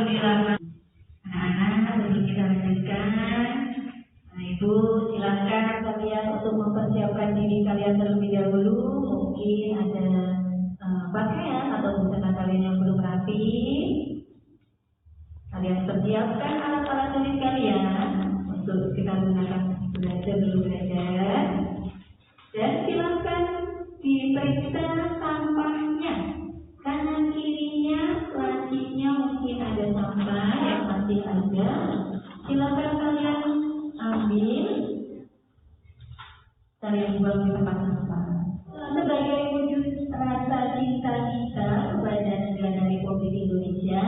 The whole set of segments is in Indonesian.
Alhamdulillah. Anak-anak, sebelum kita lanjutkan, Ibu silakan kalian untuk mempersiapkan diri kalian terlebih dahulu. Mungkin ada pakaian atau busana kalian yang belum rapi. Kalian persiapkan alat-alat tulis kalian untuk kita gunakan belajar. Dan silakan diperiksa sampahnya. Kanan kirinya, lacinya mungkin ada sampah yang masih ada. Silakan kalian ambil, kalian buang di tempat sampah. Sebagai wujud rasa cinta kita kepada negara Republik Indonesia,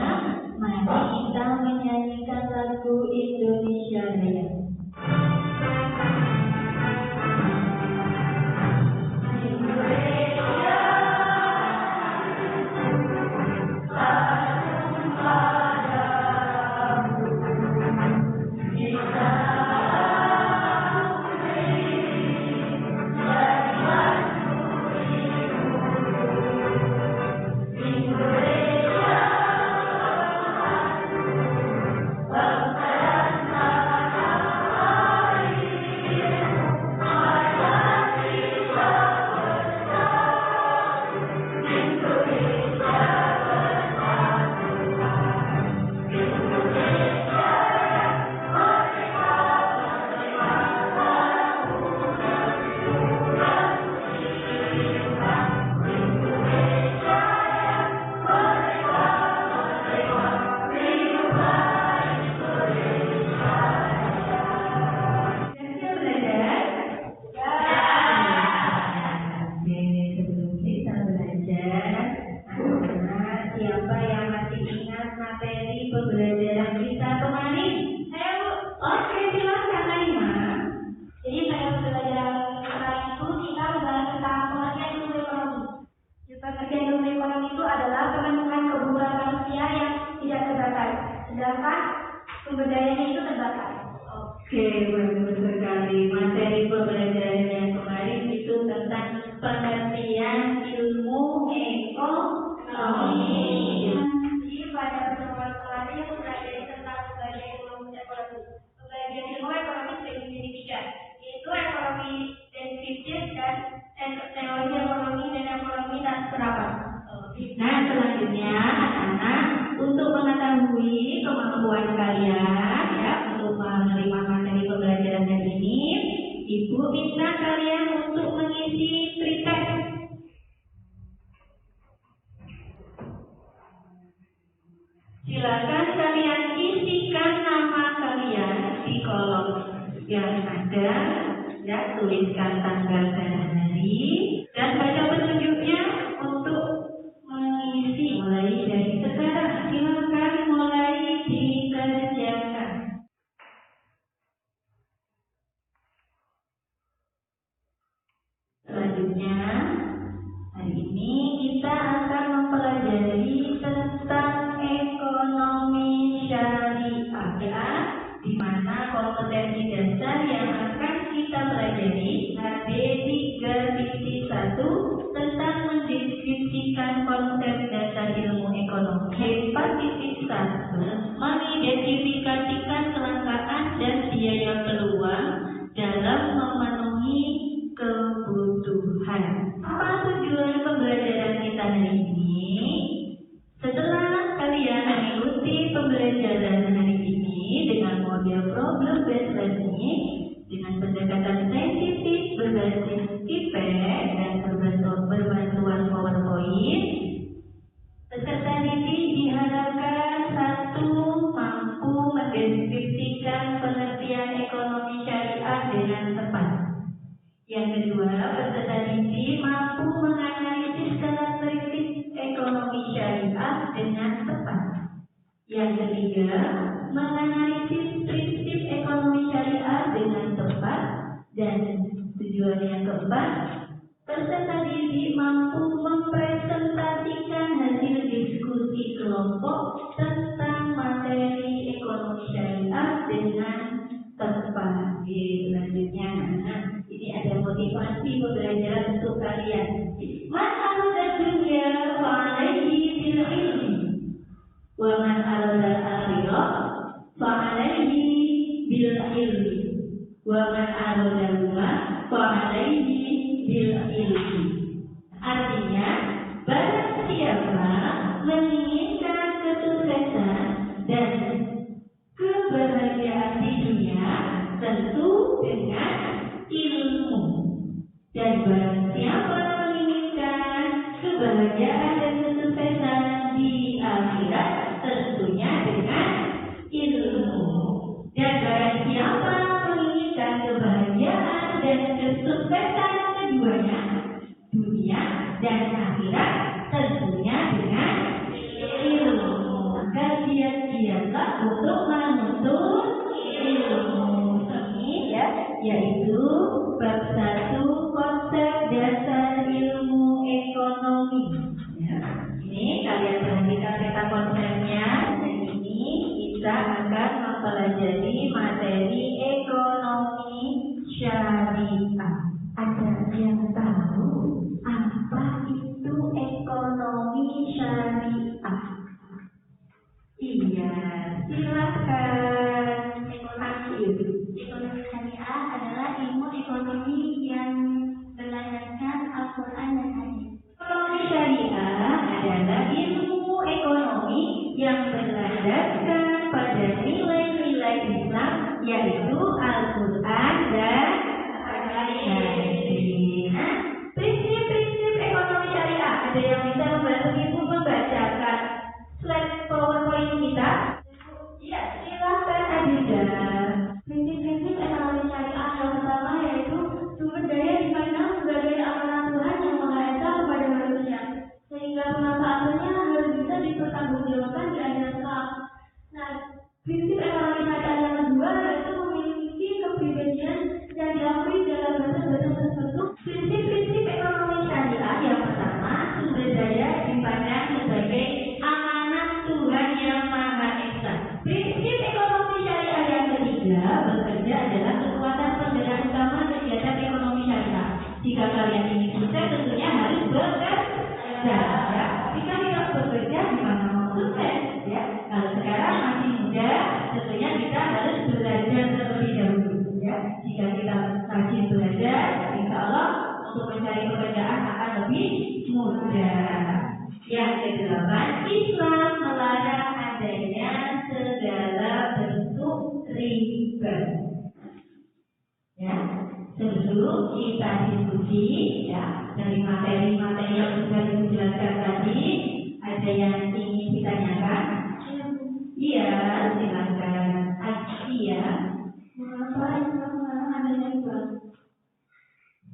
mari kita menyanyikan lagu Indonesia Raya. Bagus sekali. Materi pembelajaran yang kemarin itu tentang pengertian ilmu ekonomi. Jadi pada pertemuan kemarin yang mempelajari tentang pembagian ilmu ekonomi. Pembagian ilmu ekonomi sebagai tiga, yaitu ekonomi deskriptif dan teori ekonomi dan ekonomi dan penerapan. Nah, selanjutnya anak-anak untuk mengetahui kemampuan kalian ya untuk menerima materi pembelajaran hari ini, Ibu minta kalian untuk mengisi pretest. Silakan kalian isikan nama kalian di kolom yang ada, ya tuliskan tanggal dan hari dan baca petunjuknya untuk mengisi mulai dari sekarang. Silakan mulai dikerjakan. Selanjutnya, hari ini kita akan mempelajari tentang ekonomi syariah, ya, di mana kompetensi dasar yang akan kita pelajari HB 3.1 tentang mendeskripsikan konsep dasar ilmu ekonomi. 4.1 mengidentifikasikan kelangkaan dan biaya peluang dalam memenuhi kebutuhan. Apa tujuan pembelajaran kita hari ini? Setelah kalian mengikuti pembelajaran hari ini dengan model problem based learning dengan pendekatan saintifik berbasis IPEK dan berbantuan PowerPoint, peserta didik diharapkan satu, mampu mendeskripsikan pengertian ekonomi syariah dengan tepat. Yang kedua, peserta didik mampu menganalisis karakteristik ekonomi syariah dengan tepat. Yang ketiga, menganalisis prinsip ekonomi syariah dengan tepat. Dan tujuan yang keempat, peserta didik mampu mempresentasikan hasil diskusi kelompok tentang materi ekonomi syariah dengan tepat. Selanjutnya, ini ada motivasi pembelajaran untuk kalian. Man arada dunya fa alaihi bil ilmi wa man arada bil ilmi wa man aradahuma fa'alaihi bil ilmi. Artinya, barang siapa menginginkan kesuksesan dan kebahagiaan di dunia, tentu dengan ilmu. Dan barang siapa menginginkan kebahagiaan dan kesuksesan di akhirat, tentunya dengan ilmu. Dan barang siapa menginginkan kebahagiaan dan kesuksesan keduanya, dunia dan akhirat, tentunya dengan ilmu. Maka giat-giatlah untuk menuntut ilmu. Ini ya, yaitu bab 1 konsep dasar ilmu ekonomi. Ya. Ini kalian perhatikan peta konsepnya. Dan ini kita akan mempelajari materi ekonomi syariah. Ada yang tahu apa itu ekonomi syariah? Iya, silakan. Ekonomi syariah adalah ilmu ekonomi yang berdasarkan Al-Quran dan Hadis. Ekonomi syariah adalah ilmu ekonomi yang berdasarkan pada nilai-nilai Islam, yaitu Al-Quran dan Hadis. Prinsip-prinsip ekonomi syariah. Ada yang bisa membantu ibu membacakan slide PowerPoint kita? Iya, silakan Adida. Prinsip-prinsip ekonomi syariah yang pertama yaitu sumber daya dipandang sebagai amanah Tuhan yang Maha Esa kepada manusia, sehingga pemanfaatannya harus bisa dipertanggungjawabkan di akhirat kelak. Nah, prinsip ekonomi syariah yang kedua yaitu memiliki kepribadian yang diakui dalam batas-batas tertentu. Prinsip-prinsip ekonomi syariah yang pertama, sumber daya dipandang sebagai amanah Tuhan yang Maha Esa. Prinsip ekonomi syariah yang ketiga, bekerja adalah kekuatan penggerak utama kegiatan ekonomi syariah. Jika kalian ingin sukses, tentunya harus bekerja. Ya. Jika tidak bekerja, gimana mau sukses? Ya. Kalau sekarang masih muda, tentunya kita harus belajar terlebih dahulu. Ya. Jika kita rajin belajar, insya Allah untuk mencari pekerjaan akan lebih mudah. Yang kedelapan, Islam melarang adanya segala bentuk riba. Ya, sebelum kita diskusi, ya, dari materi-materi yang sudah dijelaskan tadi, ada yang ingin ditanyakan? Iya, silakan. Asia. Mengapa Islam melarang adanya riba?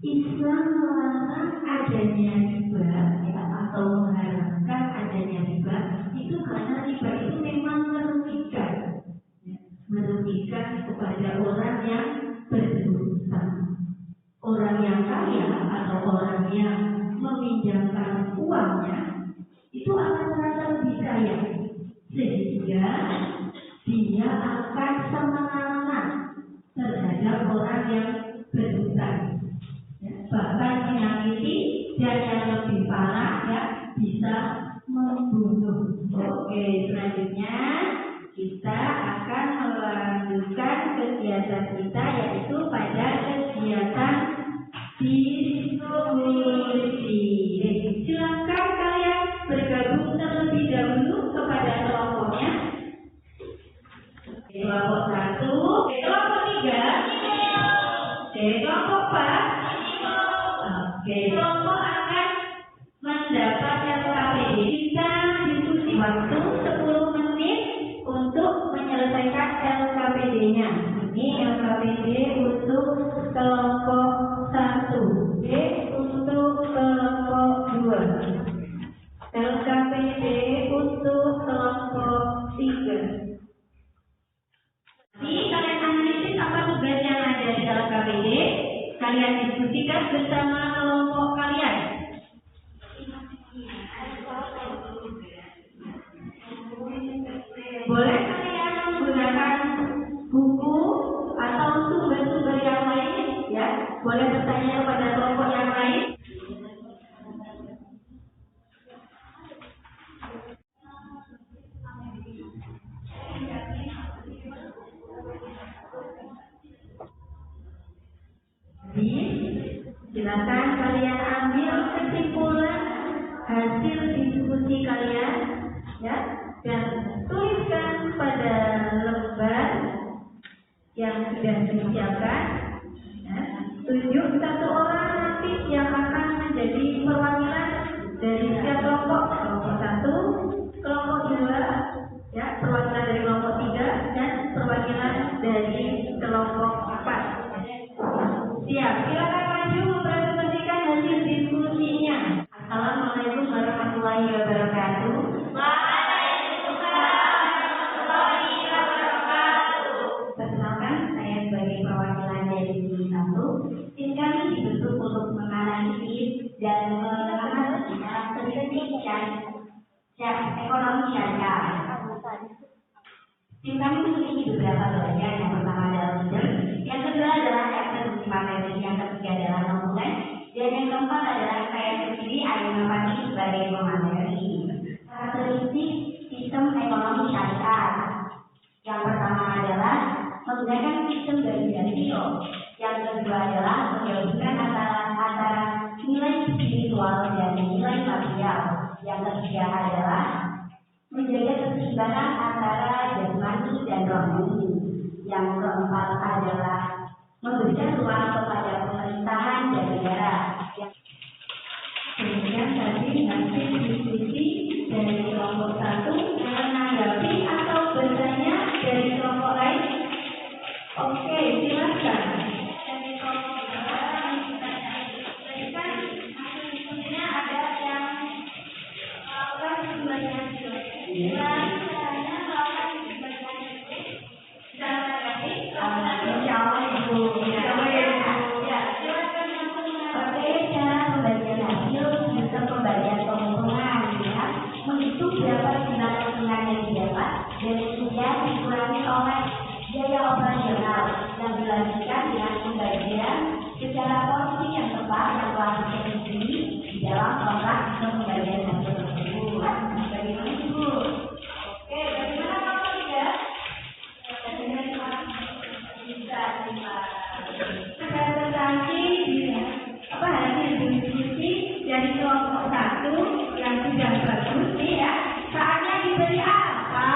Islam melarang adanya riba, ya, atau mengharamkan adanya riba itu karena riba itu memang merugikan, ya, merugikan kepada orang yang berhutang. Orang yang kaya atau orang yang meminjamkan uangnya itu akan merasa lebih kaya, sehingga dia akan semangat terhadap orang yang berhutang. Bahkan menyakiti, dan yang lebih parah, ya, bisa membunuh. Oke, selanjutnya kita akan melanjutkan kegiatan kita, yaitu pada kegiatan diskusi. Silakan kalian bergabung terlebih dahulu kepada kelompoknya. Kelompok 1, kelompok 3, kelompok 4. Oke, kelompok akan mendapat LKPD. Kita diskusi waktu 10 menit untuk menyelesaikan LKPD-nya. Ini LKPD untuk kelompok 1, untuk kelompok 2. LKPD untuk kelompok 3. Jadi kalian analisis apa tugas yang ada di LKPD. Kalian diskusikan bersama kelompok kalian. Boleh kalian menggunakan buku atau sumber-sumber yang lain, ya. Boleh bertanya kepada kelompok yang lain. Silakan kalian ambil kesimpulan hasil diskusi kalian, ya, dan tuliskan pada lembar yang sudah disiapkan. Ya. Tunjuk satu orang nanti yang akan menjadi perwakilan dari setiap kelompok. Kelompok 1, kelompok 2, ya, perwakilan dari kelompok 3, dan perwakilan dari kelompok 4. Siap, silakan maju mempresentasikan hasil diskusinya. Assalamualaikum warahmatullahi wabarakatuh. Waalaikumsalam warahmatullahi wabarakatuh. Perkenalkan, saya sebagai perwakilan dari tim 1. Tim kami dibentuk untuk menganalisis dan mengamati statistik dan ekonomi syariah. Tim kami memiliki beberapa bagian. Yang pertama adalah leader, yang kedua adalah eksekusi materi, yang ketiga adalah komponen, dan yang keempat adalah saya sendiri Ayu Fati sebagai pemateri. Karakteristik sistem ekonomi syariah. Yang pertama adalah menggunakan sistem dari silo. Yang kedua adalah menggabungkan antara nilai spiritual dan nilai material. Yang ketiga adalah menjaga keseimbangan antara jasmani dan rohani. Yang keempat adalah memberikan ruang kepada pemerintahan dan negara. Kemudian tadi hasil diskusi dari kelompok 1 menanggapi atau bertanya dari kelompok lain. Oke, silakan. Dari kelompok 2, tadi kan hasil diskusinya ada yang melakukan pembagian skill. Dan caranya melakukan pembagian skill secara negatif. Insya Allah Ibu. Ya, silakan langsung Oke, cara pembagian hasil sistem pembagian keuntungan, ya. Menghitung berapa jumlah keuntungan yang didapat dan kemudian dikurangi oleh biaya operasional yang dilanjutkan dengan pembagian secara porsi yang tepat yang telah disetujui di dalam kontrak sistem pembagian hasil tersebut. Bagaimana Ibu? Oke, bagaimana kalau tidak? Bisa. Presentasi hasil diskusi dari kelompok 1 yang sudah bagus nih, ya. Saatnya diberi apa?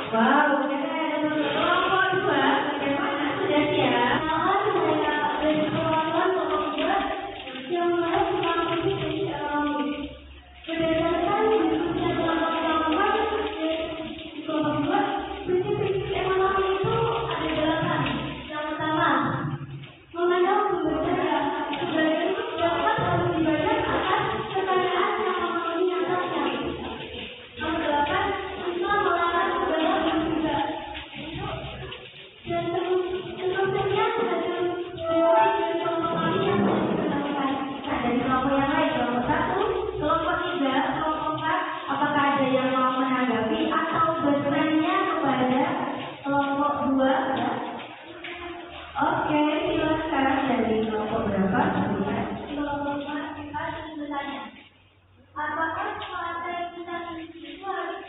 Wow, ternyata ada kelompok 2. Bagaimana? Sudah siap? Dari kelompok yang lain, kelompok 1, kelompok 3, kelompok 4, apakah ada yang mau menanggapi atau bertanya kepada kelompok 2? Ya? Oke, silakan dari kelompok berapa? Kelompok 4 kita ingin bertanya, apakah materi kita itu harus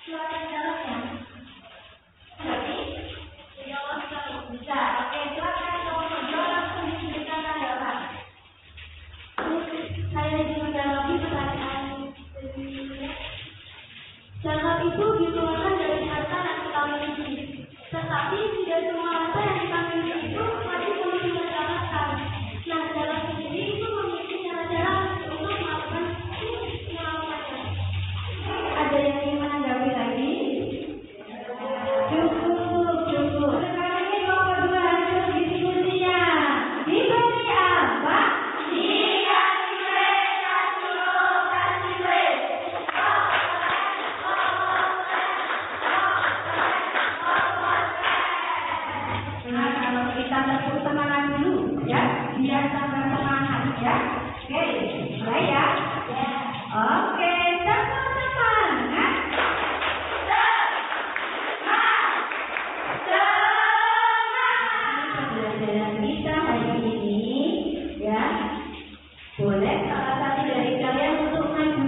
suara dalamnya? Jadi, jawab kalau bisa. Oke, silakan kelompok 2 langsung diberikan tanggapan. Saya menanggapi pertanyaan berikutnya. Zakat itu dikeluarkan dari harta yang kita miliki. Tetapi tidak semua harta yang kita miliki itu wajib untuk dizakatkan. Nah, zakat sendiri itu memiliki cara-cara untuk melakukannya. Ada yang ingin menanggapi lagi? Cukup. Sekarang ini kelompok 2 hasil diskusinya. Diberi apa? Nah, kalau kita tepuk semangat dulu, ya, biar tambah semangat, ya. Oke, mulai ya. Oke, tepuk semangat. Pembelajaran kita hari ini, ya. Boleh salah satu dari kalian untuk maju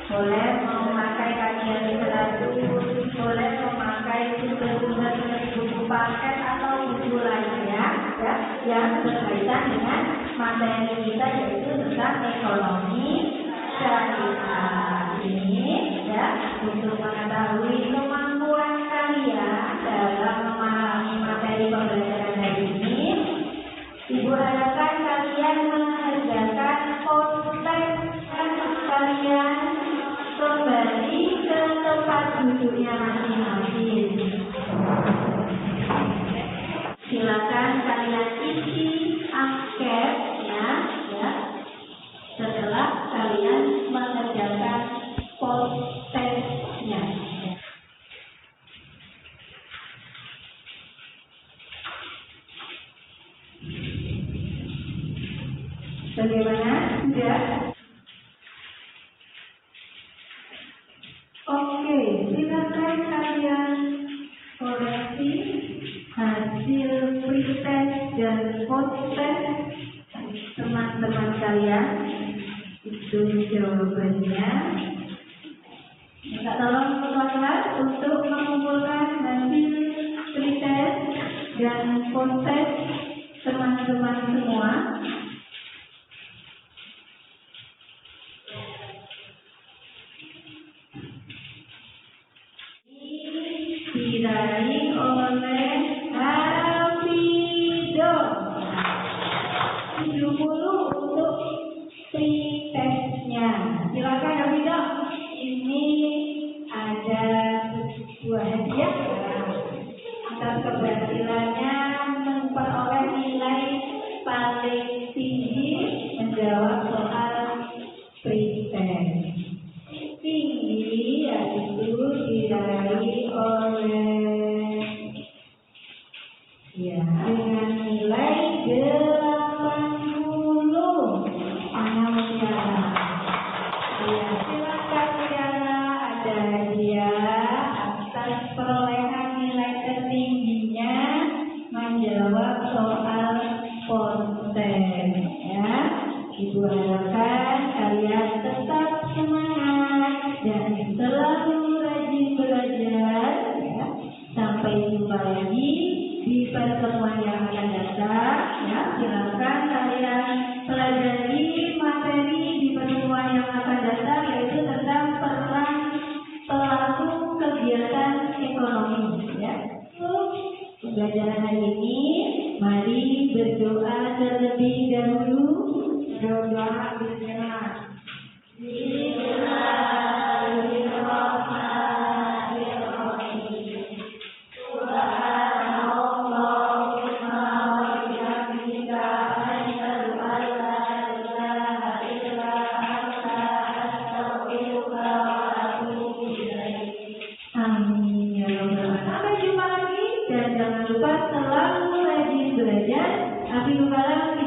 boleh memakai kajian literatur, boleh memakai sumber-sumber buku paket atau buku lainnya ya, yang berkaitan dengan materi kita yaitu tentang ekonomi syariah ini ya, untuk mengetahui kemampuan kalian dalam memahami materi pembelajaran hari ini. Ibu harapkan kalian mengerjakan konten kalian kembali ke tempat duduknya masing-masing. Silakan kalian isi angket ya. Setelah kalian mengerjakan kontennya. Bagaimana? Sudah? Oke, silakan kalian koreksi hasil pretest dan post-test teman-teman kalian. Itu jawabannya. Minta tolong teman-teman untuk mengumpulkan hasil pretest dan post-test teman-teman semua. Diraih oleh Hafido 70 untuk pretestnya. Silakan Hafido. Ini ada sebuah hadiah atas keberhasilannya memperoleh nilai paling tinggi menjawab soal pretest. Tinggi yaitu diraih oleh ya dengan nilai 80. Mana Mutiara? Ya, silakan Mutiara, ada hadiah atas perolehan nilai tertingginya menjawab soal konten ya. Ibu harapkan kalian tetap semangat dan selalu rajin belajar ya. Sampai jumpa lagi di pertemuan yang akan datang ya. Silakan kalian pelajari materi di pertemuan yang akan datang, yaitu tentang peran pelaku kegiatan ekonomi ya. Pembelajaran hari ini mari berdoa terlebih dahulu. Doa bismillah. Amin ya Rabbal alamin. Sampai jumpa lagi dan jangan lupa selalu rajin belajar. Akhirul kalam,